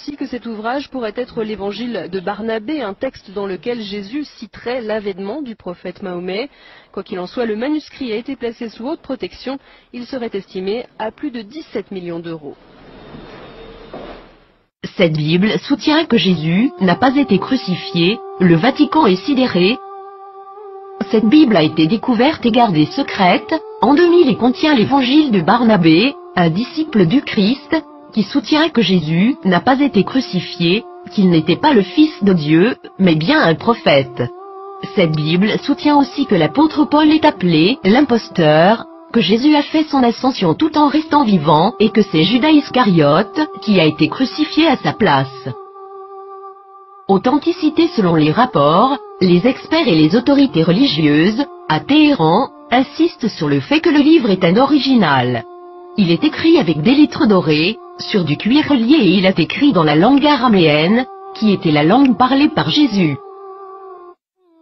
aussi que cet ouvrage pourrait être l'évangile de Barnabé, un texte dans lequel Jésus citerait l'avènement du prophète Mahomet. Quoi qu'il en soit, le manuscrit a été placé sous haute protection. Il serait estimé à plus de 17 millions d'euros. Cette Bible soutient que Jésus n'a pas été crucifié, le Vatican est sidéré. Cette Bible a été découverte et gardée secrète. En 2000 et contient l'évangile de Barnabé, un disciple du Christ, qui soutient que Jésus n'a pas été crucifié, qu'il n'était pas le Fils de Dieu, mais bien un prophète. Cette Bible soutient aussi que l'apôtre Paul est appelé l'imposteur, que Jésus a fait son ascension tout en restant vivant et que c'est Judas Iscariote qui a été crucifié à sa place. Authenticité selon les rapports, les experts et les autorités religieuses, à Téhéran, insistent sur le fait que le livre est un original. Il est écrit avec des lettres dorées, sur du cuir relié et il est écrit dans la langue araméenne, qui était la langue parlée par Jésus.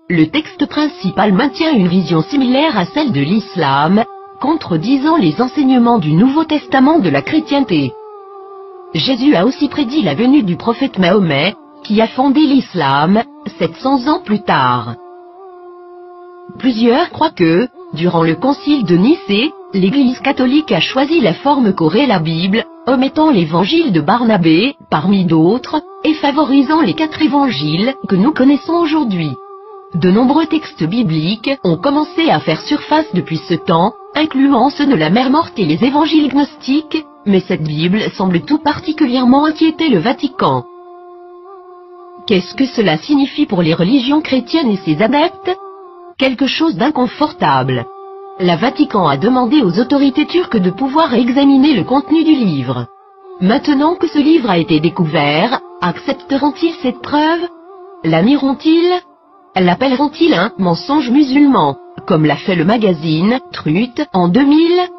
Le texte principal maintient une vision similaire à celle de l'islam, contredisant les enseignements du Nouveau Testament de la chrétienté. Jésus a aussi prédit la venue du prophète Mahomet, qui a fondé l'islam, 700 ans plus tard. Plusieurs croient que, durant le concile de Nicée, l'Église catholique a choisi la forme qu'aurait la Bible, omettant l'évangile de Barnabé, parmi d'autres, et favorisant les 4 évangiles que nous connaissons aujourd'hui. De nombreux textes bibliques ont commencé à faire surface depuis ce temps, incluant ceux de la Mère Morte et les évangiles gnostiques, mais cette Bible semble tout particulièrement inquiéter le Vatican. Qu'est-ce que cela signifie pour les religions chrétiennes et ses adeptes? Quelque chose d'inconfortable. Le Vatican a demandé aux autorités turques de pouvoir examiner le contenu du livre. Maintenant que ce livre a été découvert, accepteront-ils cette preuve? La nieront-ils? L'appelleront-ils un mensonge musulman, comme l'a fait le magazine Truth en 2000?